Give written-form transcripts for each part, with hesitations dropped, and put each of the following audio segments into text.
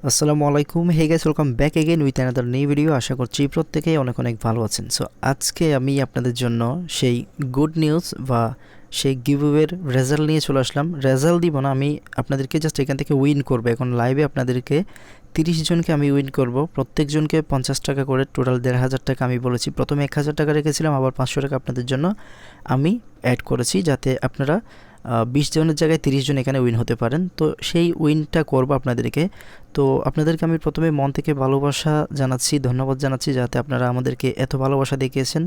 আসসালামু আলাইকুম, hey guys, welcome back again with another new video. আশা করছি প্রত্যেকেই অনেক অনেক ভালো আছেন। সো আজকে আমি আপনাদের জন্য সেই গুড নিউজ বা সেই গিভওয়ের রেজাল্ট নিয়ে চলে আসলাম। রেজাল্ট দিব না, আমি আপনাদেরকে জাস্ট এখান থেকে উইন করবো। এখন লাইভে আপনাদেরকে 30 জনকে আমি উইন করব, প্রত্যেকজনকে 50 টাকা করে, টোটাল 1500 টাকা আমি বলেছি। প্রথমে 1000 টাকা রেখেছিলাম, আবার 500 টাকা আপনাদের জন্য আমি অ্যাড করেছি, যাতে আপনারা 20 জনের জায়গায় 30 জন এখানে উইন হতে পারেন। তো সেই উইনটা করব আপনাদেরকে। তো আপনাদেরকে আমি প্রথমে মন থেকে ভালোবাসা জানাচ্ছি, ধন্যবাদ জানাচ্ছি, যাতে আপনারা আমাদেরকে এত ভালোবাসা দেখিয়েছেন।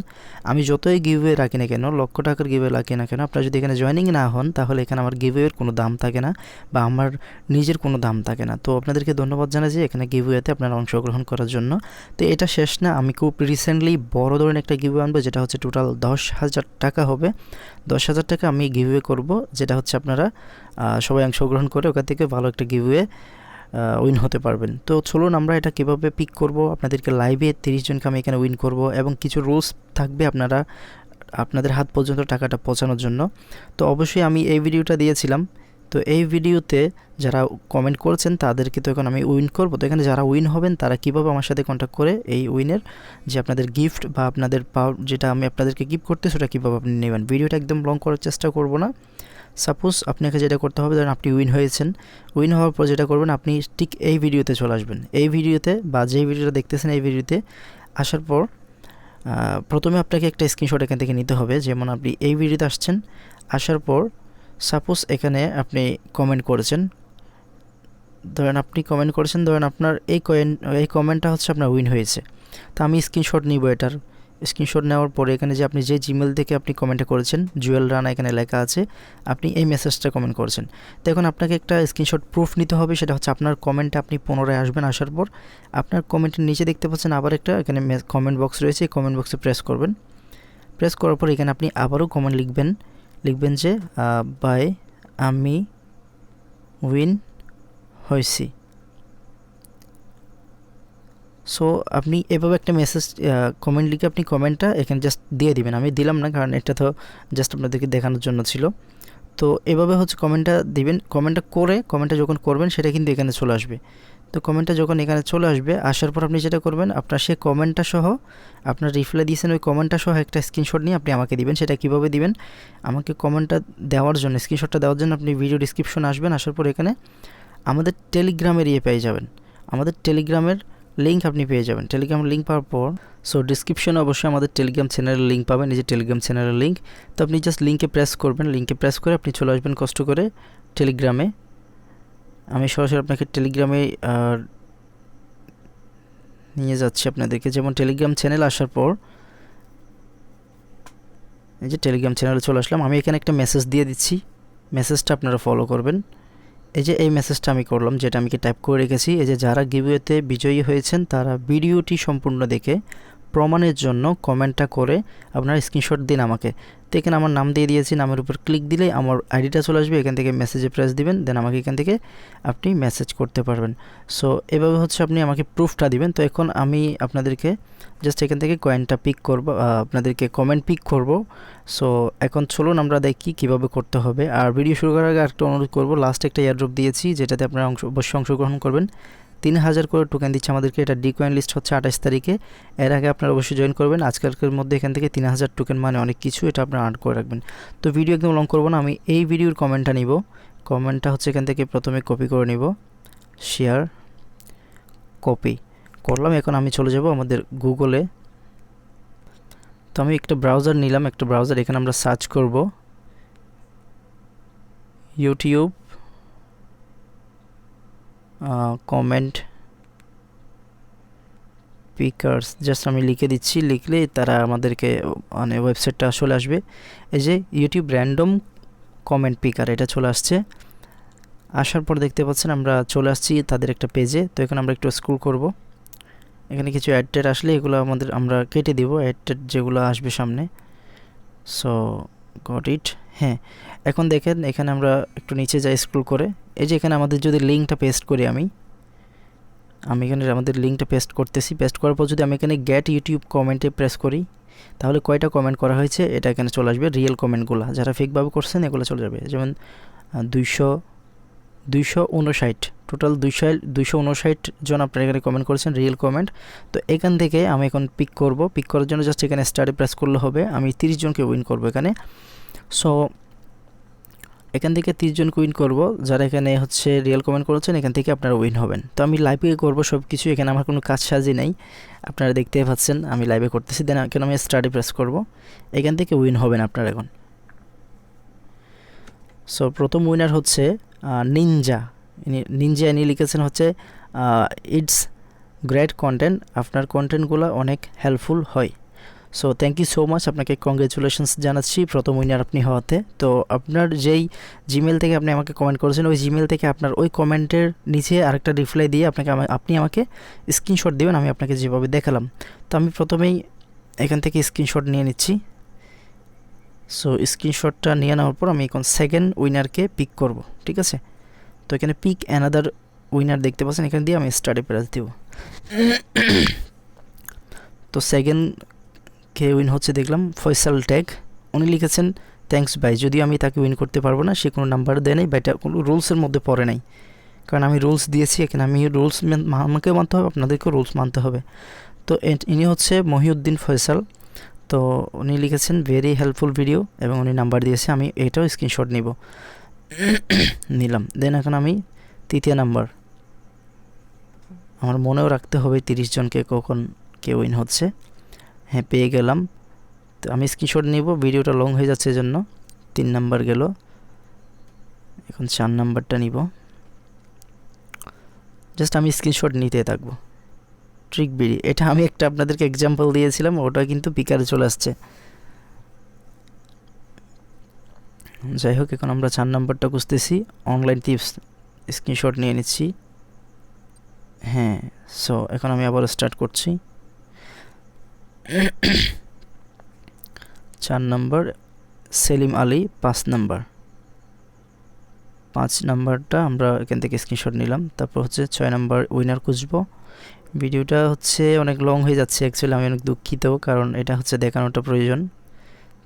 আমি যতই গিভওয়ে রাখি না কেন, লক্ষ টাকার গিভওয়ে রাখি না কেন, আপনারা যদি এখানে জয়েনিং না হন তাহলে এখানে আমার গিভওয়ের কোনো দাম থাকে না বা আমার নিজের কোনো দাম থাকে না। তো আপনাদেরকে ধন্যবাদ জানাচ্ছি এখানে গিভওয়েতে আপনারা অংশগ্রহণ করার জন্য। তো এটা শেষ না, আমি খুব রিসেন্টলি বড় ধরনের একটা গিভওয়ে আনবো, যেটা হচ্ছে টোটাল 10,000 টাকা হবে। 10,000 টাকা আমি গিভওয়ে করব, যেটা হচ্ছে আপনারা সবাই অংশগ্রহণ করে ওখান থেকে ভালো একটা গিভওয়ে উইন হতে পারবেন। তো চলুন আমরা এটা কীভাবে পিক করব, আপনাদেরকে লাইভে 30 জনকে আমি এখানে উইন করব, এবং কিছু রুলস থাকবে আপনাদের হাত পর্যন্ত টাকাটা পৌঁছানোর জন্য। তো অবশ্যই আমি এই ভিডিওটা দিয়েছিলাম, তো এই ভিডিওতে যারা কমেন্ট করেছেন তাদেরকে তো এখন আমি উইন করব। তো এখানে যারা উইন হবেন তারা কীভাবে আমার সাথে কন্ট্যাক্ট করে এই উইনের যে আপনাদের গিফট বা আপনাদের পাওয়ার যেটা আমি আপনাদেরকে গিফট করতে, সেটা কীভাবে আপনি নেবেন। ভিডিওটা একদম লং করার চেষ্টা করব না। সাপোজ আপনাকে যেটা করতে হবে, ধরেন আপনি উইন হয়েছেন, উইন হওয়ার পর যেটা করবেন, আপনি ঠিক এই ভিডিওতে চলে আসবেন। এই ভিডিওতে বা যেই ভিডিওটা দেখতেছেন এই ভিডিওতে আসার পর প্রথমে আপনাকে একটা স্ক্রিনশট এখান থেকে নিতে হবে। যেমন আপনি এই ভিডিওতে আসছেন, আসার পর সাপোজ এখানে আপনি কমেন্ট করেছেন, ধরেন আপনার এই কমেন্টটা হচ্ছে আপনার উইন হয়েছে। তো আমি স্ক্রিনশট নিব এটার। স্ক্রিনশট নেওয়ার পরে এখানে যে আপনি যে জিমেল থেকে আপনি কমেন্টটা করেছেন, জুয়েল রানা এখানে লেখা আছে, আপনি এই মেসেজটা কমেন্ট করেছেন। তো এখন আপনাকে একটা স্ক্রিনশট প্রুফ নিতে হবে, সেটা হচ্ছে আপনার কমেন্টে আপনি পুনরায় আসবেন। আসার পর আপনার কমেন্টের নিচে দেখতে পাচ্ছেন আবার একটা এখানে কমেন্ট বক্স রয়েছে, এই কমেন্ট বক্সে প্রেস করবেন। প্রেস করার পর এখানে আপনি আবারও কমেন্ট লিখবেন যে বাই আমি উইন হয়েছি। সো আপনি এভাবে একটা মেসেজ কমেন্ট লিখে আপনি কমেন্টটা এখানে জাস্ট দিয়ে দিবেন। আমি দিলাম না, কারণ এটা তো জাস্ট আপনাদেরকে দেখানোর জন্য ছিল। তো এভাবে হচ্ছে কমেন্টটা দিবেন। কমেন্টটা যখন করবেন সেটা কিন্তু এখানে চলে আসবে। তো কমেন্টটা যখন এখানে চলে আসবে, আসার পর আপনি যেটা করবেন, আপনার সেই কমেন্টটা সহ, আপনার রিপ্লাই দিয়েছেন ওই কমেন্টটা সহ একটা স্ক্রিনশট নিয়ে আপনি আমাকে দিবেন। সেটা কীভাবে দিবেন, আমাকে কমেন্টটা দেওয়ার জন্য, স্ক্রিনশটটা দেওয়ার জন্য আপনি ভিডিও ডিসক্রিপশনে আসবেন। আসার পর এখানে আমাদের টেলিগ্রামের পেয়ে যাবেন, আমাদের টেলিগ্রামের লিঙ্ক আপনি পেয়ে যাবেন। টেলিগ্রামের লিঙ্ক পাওয়ার পর ডিসক্রিপশনে অবশ্যই আমাদের টেলিগ্রাম চ্যানেলের লিঙ্ক পাবেন, এই যে টেলিগ্রাম চ্যানেলের লিঙ্ক। তো আপনি জাস্ট লিঙ্কে প্রেস করবেন, লিঙ্কে প্রেস করে আপনি চলে আসবেন কষ্ট করে টেলিগ্রামে। আমি সরাসরি আপনাকে টেলিগ্রামে নিয়ে যাচ্ছি আপনাদেরকে। যেমন টেলিগ্রাম চ্যানেল আসার পর এই যে টেলিগ্রাম চ্যানেলে চলে আসলাম। আমি এখানে একটা মেসেজ দিয়ে দিচ্ছি, মেসেজটা আপনারা ফলো করবেন। এই যে এই মেসেজটা আমি করলাম, যেটা আমি টাইপ করে রেখেছি। এই যে যারা গিভওয়েতে বিজয়ী হয়েছেন তারা ভিডিওটি সম্পূর্ণ দেখে প্রমাণের জন্য কমেন্টটা করে আপনারা স্ক্রিনশট দিন আমাকে। তো এখানে আমার নাম দিয়ে দিয়েছি, নামের উপর ক্লিক দিলেই আমার আইডিটা চলে আসবে। এখান থেকে মেসেজে প্রেস দিবেন, দেন আমাকে এখান থেকে আপনি মেসেজ করতে পারবেন। সো এভাবে হচ্ছে আপনি আমাকে প্রুফটা দিবেন। তো এখন আমি আপনাদেরকে জাস্ট এখান থেকে কয়েনটা পিক করব, আপনাদেরকে কমেন্ট পিক করব। সো এখন চলুন আমরা দেখি কীভাবে করতে হবে। আর ভিডিও শুরু করার আগে একটা অনুরোধ করব, লাস্ট একটা এয়ারড্রপ দিয়েছি, যেটাতে আপনারা অবশ্যই অংশগ্রহণ করবেন। 3000 করে টোকেন দিচ্ছে আমাদেরকে। এটা ডিকয়েন লিস্ট হচ্ছে 28 তারিখে। এর আগে আপনারা অবশ্যই জয়েন করবেন। আজকালকার মধ্যে এখান থেকে 3000 টোকেন মানে অনেক কিছু, এটা আপনারা আর্ন করে রাখবেন। তো ভিডিও একদম লং করবো না, আমি এই ভিডিওর কমেন্টটা নিব। কমেন্টটা হচ্ছে এখান থেকে প্রথমে কপি করে নিব, শেয়ার কপি করলাম। এখন আমি চলে যাব আমাদের গুগলে। তো আমি একটা ব্রাউজার নিলাম, একটা ব্রাউজার। এখানে আমরা সার্চ করব ইউটিউব কমেন্ট পিকার্স, জাস্ট আমি লিখে দিচ্ছি। লিখলে তারা আমাদেরকে মানে ওয়েবসাইটটা চলে আসবে। এই যে ইউটিউব র্যান্ডম কমেন্ট পিকার, এটা চলে আসছে। আসার পর দেখতে পাচ্ছেন আমরা চলে আসছি তাদের একটা পেজে। তো এখানে আমরা একটু স্ক্রল করব। এখানে কিছু অ্যাড আসলে এগুলো আমরা কেটে দিব, অ্যাড যেগুলো আসবে সামনে। So got it. হ্যাঁ, এখন দেখেন এখানে আমরা একটু নিচে যাই স্ক্রল করে। এই যে এখানে আমাদের যদি লিঙ্কটা পেস্ট করি, আমি এখানে আমাদের লিঙ্কটা পেস্ট করতেছি। পেস্ট করার পর যদি আমি এখানে গেট ইউটিউব কমেন্টে প্রেস করি, তাহলে কয়টা কমেন্ট করা হয়েছে এটা এখানে চলে আসবে। রিয়েল কমেন্টগুলো যারা ফেকভাবে করছেন এগুলো চলে যাবে। যেমন 259 টোটাল 259 জন আপনারা এখানে কমেন্ট করেছেন, রিয়েল কমেন্ট। তো এখান থেকে আমি এখন পিক করব। পিক করার জন্য জাস্ট এখানে স্টার্টে প্রেস করলে হবে। আমি 30 জনকে উইন করব এখানে। সো এখান থেকে 30 জনকে উইন করব যারা এখানে হচ্ছে রিয়েল কমেন্ট করেছেন, এখান থেকে আপনারা উইন হবেন। তো আমি লাইভে করব সব কিছু, এখানে আমার কোনো কাজ সাজি নাই, আপনারা দেখতেই পাচ্ছেন আমি লাইভে করতেছি। দেন এখানে আমি স্টার্টে প্রেস করব, এখান থেকে উইন হবেন আপনারা এখন। সো প্রথম উইনার হচ্ছে নিনজা। ইনি লিখেছেন হচ্ছে ইটস গ্রেট কন্টেন্ট, আপনার কন্টেন্টগুলো অনেক হেল্পফুল হয়। So thank you so much, আপনাকে কংগ্রেচুলেশনস জানাচ্ছি প্রথম উইনার আপনি হওয়াতে। তো আপনার যেই জিমেল থেকে আপনি আমাকে কমেন্ট করেছেন, ওই জিমেল থেকে আপনার ওই কমেন্টের নিচে আরেকটা রিপ্লাই দিয়ে আপনি আমাকে স্ক্রিনশট দেবেন, আমি আপনাকে যেভাবে দেখালাম। তো আমি প্রথমেই এখান থেকে স্ক্রিনশট নিয়ে নিচ্ছি। সো স্ক্রিনশটটা নিয়ে নেওয়ার পর আমি এখন সেকেন্ড উইনারকে পিক করব, ঠিক আছে। তো এখানে পিক অ্যানাদার উইনার দেখতে পাচ্ছেন, এখানে দিয়ে আমি স্টাডি প্রেস দেব। তো সেকেন্ড কে উইন হচ্ছে দেখলাম ফয়সাল ট্যাগ। উনি লিখেছেন থ্যাঙ্কস ভাই, যদিও আমি তাকে উইন করতে পারবো না, সে কোনো নাম্বার দেয় নাই বা এটা কোনো রুলসের মধ্যে পড়ে নাই, কারণ আমি রুলস দিয়েছি এখানে। আমি রুলস আমাকেও মানতে হবে, আপনাদেরকেও রুলস মানতে হবে। তো ইনি হচ্ছে মহিউদ্দিন ফয়সাল। তো উনি লিখেছেন ভেরি হেল্পফুল ভিডিও এবং উনি নাম্বার দিয়েছে, আমি এটাও স্ক্রিনশট নিলাম। দেন এখন আমি তৃতীয় নাম্বার, আমার মনেও রাখতে হবে 30 জনকে কখন কে উইন হচ্ছে। হ্যাঁ, পেয়ে গেলাম। তো আমি স্ক্রিনশট নিব, ভিডিওটা লং হয়ে যাচ্ছে এজন্য। 3 নাম্বার গেল, এখন 4 নাম্বারটা নিব। জাস্ট আমি স্ক্রিনশট নিতে থাকবো। ট্রিক বিডি, এটা আমি একটা আপনাদেরকে এক্সাম্পল দিয়েছিলাম, ওটা কিন্তু পিকারে চলে আসছে। যাই হোক, এখন আমরা 4 নাম্বারটা খুঁজতেছি। অনলাইন টিপস, স্ক্রিনশট নিয়ে নিচ্ছি। হ্যাঁ, সো এখন আমি আবার স্টার্ট করছি। 4 নাম্বার সেলিম আলী, 5 নাম্বার। 5 নাম্বারটা আমরা এখান থেকে স্ক্রিনশট নিলাম। তারপর হচ্ছে 6 নাম্বার উইনার খুঁজবো। ভিডিওটা হচ্ছে অনেক লং হয়ে যাচ্ছে অ্যাকচুয়ালি, আমি অনেক দুঃখিত, কারণ এটা হচ্ছে দেখানোটা প্রয়োজন।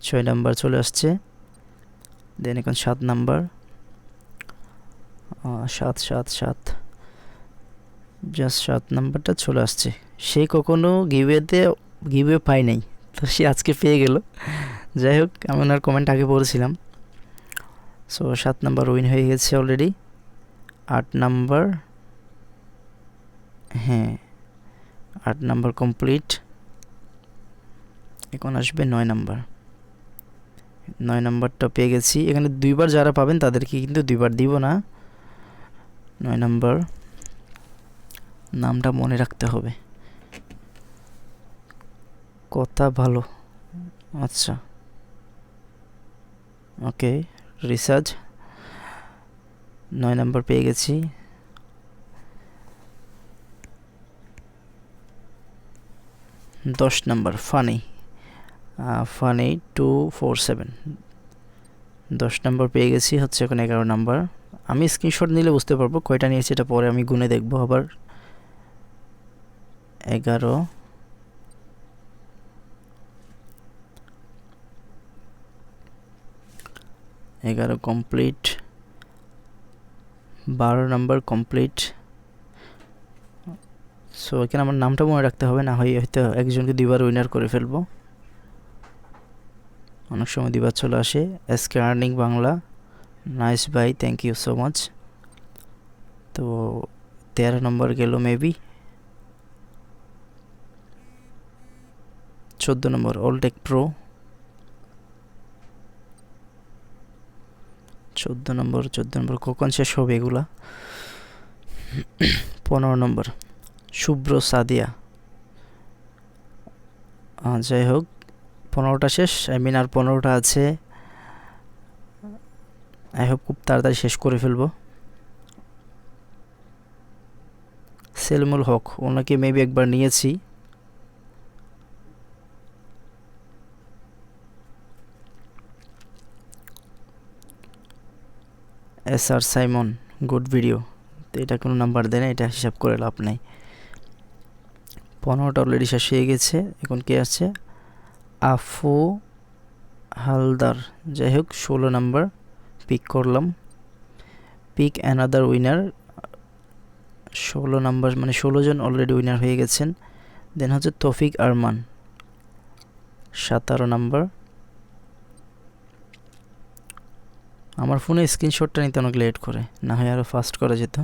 6 নাম্বার চলে আসছে। দেন এখন 7 নাম্বার, 7 জাস্ট 7 নাম্বারটা চলে আসছে। সে কখনো গিভওয়ে পায় নাই, তো সে আজকে পেয়ে গেল। যাই হোক, আমি ওনার কমেন্ট আগে পড়েছিলাম। সো 7 নাম্বার উইন হয়ে গেছে অলরেডি। 8 নাম্বার, হ্যাঁ 8 নাম্বার কমপ্লিট। এখন আসবে 9 নাম্বার। 9 নাম্বারটা পেয়ে গেছি। এখানে 2বার যারা পাবেন তাদেরকে কিন্তু 2বার দিব না। 9 নাম্বার, নামটা মনে রাখতে হবে, কথা ভালো, আচ্ছা ওকে, রিসার্চ। 9 নাম্বার পেয়ে গেছি। 10 নাম্বার ফানি 247, 10 নাম্বার পেয়ে গেছি। হচ্ছে এখন 11 নাম্বার। আমি স্ক্রিনশট নিলে বুঝতে পারবো কয়টা নিয়েছি, এটা পরে আমি গুনে দেখবো আবার। 11 কমপ্লিট। 12 number complete. সো এখানে আমার নামটা মনে রাখতে হবে, না হয় হয়তো একজনকে 2বার উইনার করে ফেলবো। অনেক সময় 2বার চলে আসে। এসকে আর্নিং বাংলা, নাইস ভাই, থ্যাংক ইউ সো মাচ। তো 13 নম্বর গেল মেবি। 14 নম্বর অলটেক প্রো। 14 নম্বর কখন শেষ হবে এগুলা। 15 নম্বর শুভ্র সাদিয়া। যাই হোক, 15টা শেষ, আই মিন আর 15টা আছে। আই হোপ খুব তাড়াতাড়ি শেষ করে ফেলবো। সেলিমুল হক, ওনাকে মেবি একবার নিয়েছি। SR Simon, good video. তো এটা কোনো নাম্বার দেয় না, এটা হিসাব করে লাভ নাই। 15টা অলরেডি শেষ হয়ে গেছে। এখন কে আছে, আফু হালদার। যাই হোক, 16 নাম্বার পিক করলাম। পিক অ্যানাদার উইনার, 16 নাম্বার মানে 16 জন অলরেডি উইনার হয়ে গেছেন। দেন হচ্ছে তৌফিক আরমান 17 নাম্বার। আমার ফোনে স্ক্রিনশটটা নিতে অনেক লেট করে, না হয় আরও ফাস্ট করা যেত।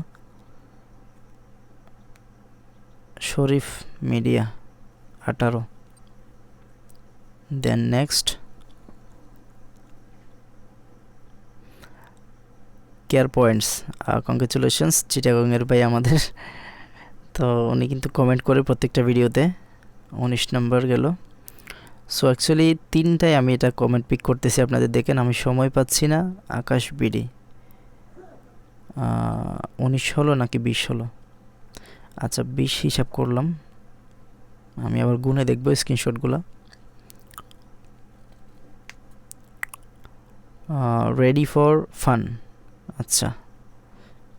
Sharif media 18। Then next care points, congratulations চিটাগংয়ের ভাই আমাদের। তো উনি কিন্তু কমেন্ট করে প্রত্যেকটা ভিডিওতে। 19 নম্বর গেল। সো অ্যাকচুয়ালি 3টায় আমি এটা কমেন্ট পিক করতেছি, আপনাদের দেখেন আমি সময় পাচ্ছি না। আকাশ বিডি 19 হলো নাকি 20 হলো? আচ্ছা 20 হিসাব করলাম, আমি আবার গুনে দেখবো স্ক্রিনশটগুলো। রেডি ফর ফান, আচ্ছা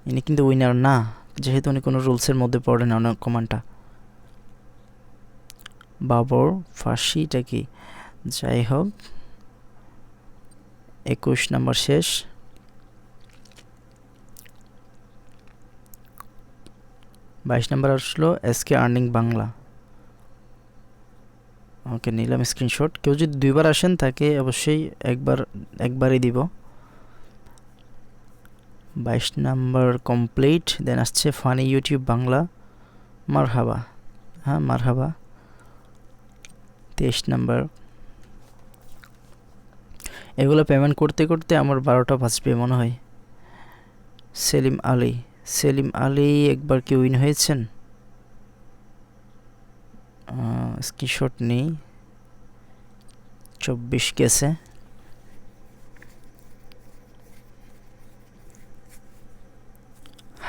ইনি কিন্তু উইনার না, যেহেতু উনি কোনো রুলসের মধ্যে পড়ে না ওনার কমান্ডটা। বাবর ফাঁসিটা কি, যাই হোক 21 নাম্বার শেষ। 22 নাম্বার আসলো এসকে আর্নিং বাংলা। ওকে নিলাম স্ক্রিনশট। কেউ যদি 2বার আসেন তাকে অবশ্যই একবারই দিব। 22 নাম্বার কমপ্লিট। দেন আসছে ফানি ইউটিউব বাংলা মারহাবা, হ্যাঁ মারহাবা 23 নাম্বার। এগুলো পেমেন্ট করতে করতে আমার 12টা বাজবে মনে হয়। সেলিম আলী একবার কি উইন হয়েছেন? স্ক্রিনশট নেই। 24 গেছে।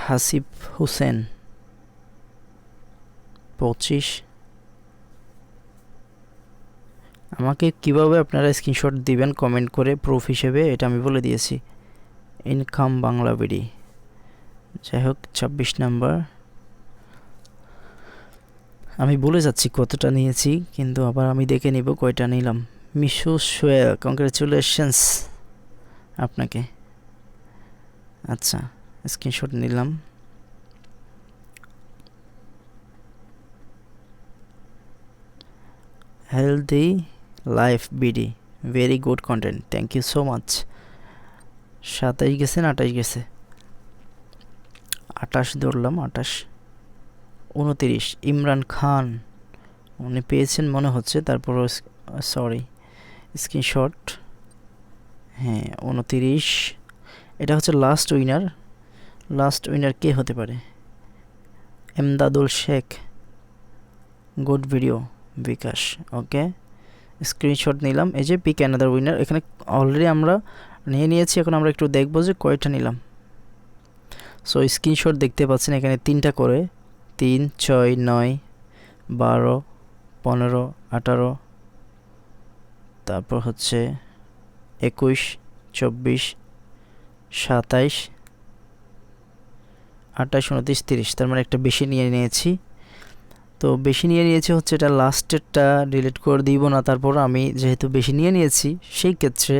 হাসিব হোসেন 25। আমাকে কিভাবে আপনারা স্ক্রিনশট দিবেন কমেন্ট করে প্রুফ হিসেবে, এটা আমি বলে দিয়েছি। ইনকাম বাংলা বিডি, যাই হোক 26 নাম্বার। আমি বলে যাচ্ছি কতটা নিয়েছি, কিন্তু আবার আমি দেখে নিব কয়টা নিলাম। মিশু সোয়েল কংগ্রেচুলেশনস আপনাকে। আচ্ছা স্ক্রিনশট নিলাম। Healthy life BD, very good content, thank you so much. 27 গেছে না 28 গেছে? 28 ধরলাম, 28। 29 ইমরান খান, উনি পেয়েছেন মনে হচ্ছে, তারপর সরি স্ক্রিনশট। হ্যাঁ 29। এটা হচ্ছে লাস্ট উইনার কে হতে পারে? এমদাদুল শেখ, গুড ভিডিও বিকাশ, ওকে স্ক্রিনশট নিলাম। এই যে পিক অ্যানাদার উইনার, এখানে অলরেডি আমরা নিয়েছি। এখন আমরা একটু দেখবো যে কয়টা নিলাম। সো স্ক্রিনশট দেখতে পাচ্ছেন এখানে 3টা করে, 3, 6, 9, 12, 15, 18, তারপর হচ্ছে 21, 24, 27, 28, 29, 30। তার মানে একটা বেশি নিয়েছি। তো বেশি নিয়েছি হচ্ছে এটা লাস্টেরটা ডিলিট করে দিব না। তারপর আমি যেহেতু বেশি নিয়েছি সেই ক্ষেত্রে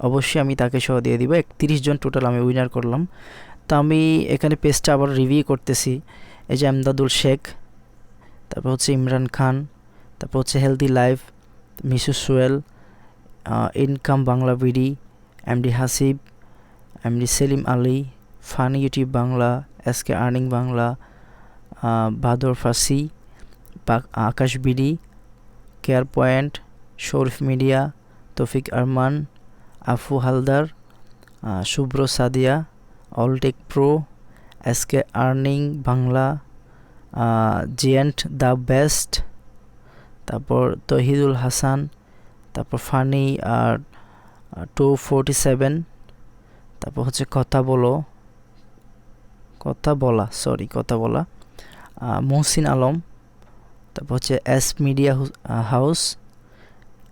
অবশ্যই আমি তাকে সহ দিয়ে দিব। 31 জন টোটাল আমি উইনার করলাম। তো আমি এখানে পেজটা আবার রিভিউ করতেছি। এই যে এমদাদুল শেখ, তারপর হচ্ছে ইমরান খান, তারপর হচ্ছে healthy life, Mishu Soyel, income Bangla BD, MD Hasib, MD Selim Ali, funny YouTube Bangla, SK earning Bangla, বাদর ফাসি, Akash BD, care point, Sharif media, Toufiq Arman, Afu Haldar, Shubhra Sadia, Alltech pro, SK earning Bangla, giant the best, তারপর তহিদুল হাসান, তারপর ফানি 247, তারপর হচ্ছে কথা বলা মহসিন আলম, তারপর হচ্ছে S media house,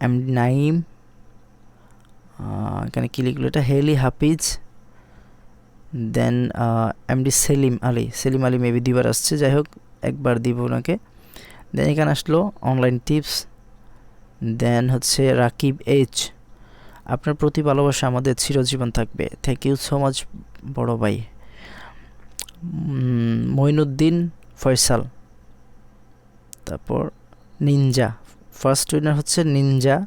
MD Naim, এখানে কি লিখলো এটা, হেলি হাফিজ, দেন এমডি সেলিম আলী মেবি 2বার আসছে, যাই হোক একবার দিব ওনাকে। দেন এখানে আসলো অনলাইন টিপস, দেন হচ্ছে রাকিব এইচ, আপনার প্রতি ভালোবাসা আমাদের চিরজীবন থাকবে, থ্যাংক ইউ সো মাচ বড় ভাই। মঈনুদ্দিন ফয়সাল, তারপর নিনজা। ফার্স্ট উইনার হচ্ছে নিনজা।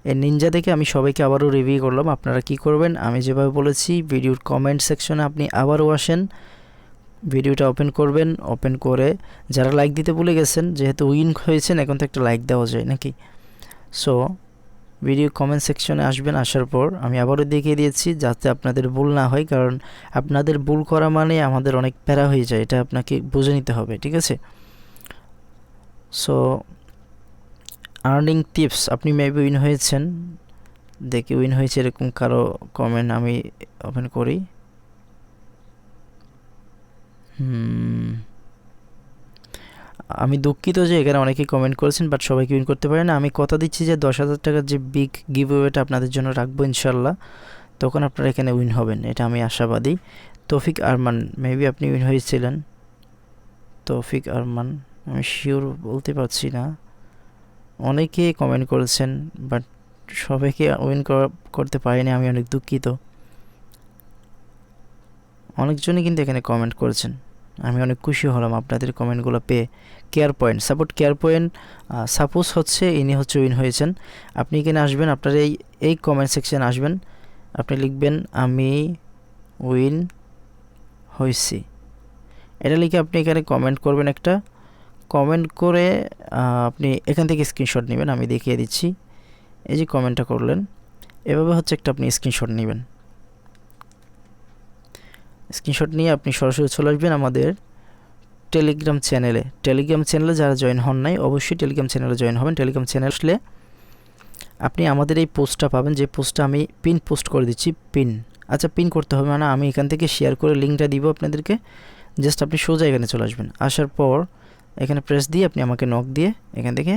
এই নিনজা দেখে আমি সবাইকে আবারও রিভিউ করলাম। আপনারা কি করবেন, আমি যেভাবে বলেছি ভিডিওর কমেন্ট সেকশনে আপনি আবারও আসেন, ভিডিওটা ওপেন করবেন, ওপেন করে যারা লাইক দিতে ভুলে গেছেন, যেহেতু উইন হয়েছেন এখন তো একটা লাইক দেওয়া যায় নাকি। সো ভিডিও কমেন্ট সেকশনে আসবেন, আসার পর আমি আবারও দেখিয়ে দিয়েছি যাতে আপনাদের ভুল না হয়, কারণ আপনাদের ভুল করা মানে আমাদের অনেক প্যারা হয়ে যায়, এটা আপনাকে বুঝে নিতে হবে, ঠিক আছে। সো আর্নিং টিপস, আপনি মেবি উইন হয়েছেন, দেখি উইন হয়েছে এরকম কারো কমেন্ট আমি ওপেন করি। আমি দুঃখিত যে এখানে অনেকেই কমেন্ট করেছেন, বাট সবাইকে উইন করতে পারে না। আমি কথা দিচ্ছি যে 10,000 টাকার যে বিগ গিভওয়েটা আপনাদের জন্য রাখবো ইনশাল্লাহ, তখন আপনারা এখানে উইন হবেন, এটা আমি আশাবাদী। তৌফিক আরমান, মেবি আপনি উইন হয়েছিলেন। তৌফিক আরমান, আমি শিওর বলতে পারছি না। অনেকে কমেন্ট করেছেন, বাট সবাইকে উইন করতে পারিনি, আমি অনেক দুঃখিত। অনেকজনই কিন্তু এখানে কমেন্ট করেছেন, আমি অনেক খুশি হলাম আপনাদের কমেন্টগুলো পেয়ে। Care point, support care point, suppose হচ্ছে ইনি হচ্ছে উইন হয়েছেন। আপনি এখানে আসবেন, আপনার এই কমেন্ট সেকশন আসবেন, আপনি লিখবেন আমি উইন হয়েছি, এটা লিখে আপনি এখানে কমেন্ট করবেন। একটা কমেন্ট করে আপনি এখান থেকে স্ক্রিনশট নেবেন, আমি দেখিয়ে দিচ্ছি। এই যে কমেন্টটা করলেন, এভাবে হচ্ছে একটা আপনি স্ক্রিনশট নেবেন। স্ক্রিনশট নিয়ে আপনি সরাসরি চলে আসবেন আমাদের টেলিগ্রাম চ্যানেলে। টেলিগ্রাম চ্যানেলে যারা জয়েন হন নাই, অবশ্যই টেলিগ্রাম চ্যানেলে জয়েন হবেন। টেলিগ্রাম চ্যানেল আসলে আপনি আমাদের এই পোস্টটা পাবেন, যে পোস্টটা আমি পিন পোস্ট করে দিচ্ছি। পিন, আচ্ছা পিন করতে হবে মানে আমি এখান থেকে শেয়ার করে লিঙ্কটা দিব আপনাদেরকে, জাস্ট আপনি সোজা এখানে চলে আসবেন। আসার পর এখানে প্রেস দিয়ে আপনি আমাকে নক দিয়ে এখান থেকে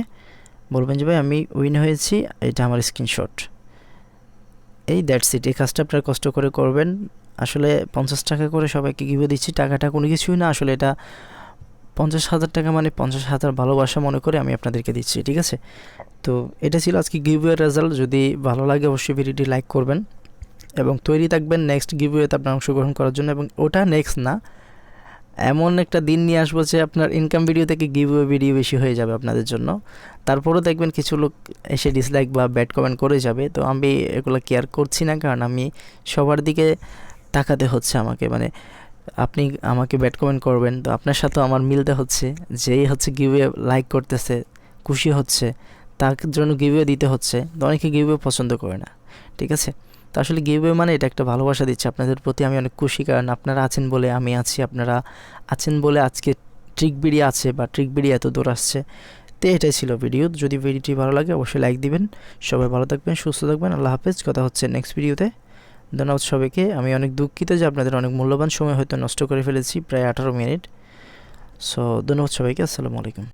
বলবেন যে ভাই আমি উইন হয়েছি, এটা আমার স্ক্রিনশট। এই দ্যাটস ইট। এই কাজটা আপনারা কষ্ট করে করবেন। আসলে 50 টাকা করে সবাইকে গিভে দিচ্ছি, টাকাটা কোনো কিছুই না, আসলে এটা 50,000 টাকা মানে 50,000 ভালোবাসা মনে করে আমি আপনাদেরকে দিচ্ছি, ঠিক আছে। তো এটা ছিল আজকে গিভওয়ের রেজাল্ট। যদি ভালো লাগে অবশ্যই ভিডিওটি লাইক করবেন এবং তৈরি থাকবেন নেক্সট গিভওয়েতে আপনার অংশগ্রহণ করার জন্য। এবং ওটা নেক্সট না, এমন একটা দিন নিয়ে আসবো যে আপনার ইনকাম ভিডিও থেকে গিভওয়ে ভিডিও বেশি হয়ে যাবে আপনাদের জন্য। তারপরেও দেখবেন কিছু লোক এসে ডিসলাইক বা ব্যাড কমেন্ট করে যাবে, তো আমি এগুলো কেয়ার করছি না, কারণ আমি সবার দিকে তাকাতে হচ্ছে আমাকে। মানে আপনি আমাকে ব্যাড কমেন্ট করবেন, তো আপনার সাথেও আমার মিলতে হচ্ছে, যেই হচ্ছে গিভওয়ে লাইক করতেছে খুশি হচ্ছে, তার জন্য গিভওয়ে দিতে হচ্ছে। তো অনেকে গিভওয়ে পছন্দ করে না, ঠিক আছে। তো আসলে গিভওয়ে মানে এটা একটা ভালোবাসা দিচ্ছে আপনাদের প্রতি, আমি অনেক খুশি, কারণ আপনারা আছেন বলে আমি আছি, আপনারা আছেন বলে আজকে ট্রিক বিডি আছে বা ট্রিক বিডি এত দূর আসছে। তো এটাই ছিল ভিডিও। যদি ভিডিওটি ভালো লাগে অবশ্যই লাইক দিবেন। সবাই ভালো থাকবেন, সুস্থ থাকবেন, আল্লাহ হাফেজ। কথা হচ্ছে নেক্সট ভিডিওতে। ধন্যবাদ সবাইকে। আমি অনেক দুঃখিত যে আপনাদের অনেক মূল্যবান সময় হয়তো নষ্ট করে ফেলেছি, প্রায় 18 মিনিট। সো ধন্যবাদ সবাইকে, আসসালামু আলাইকুম।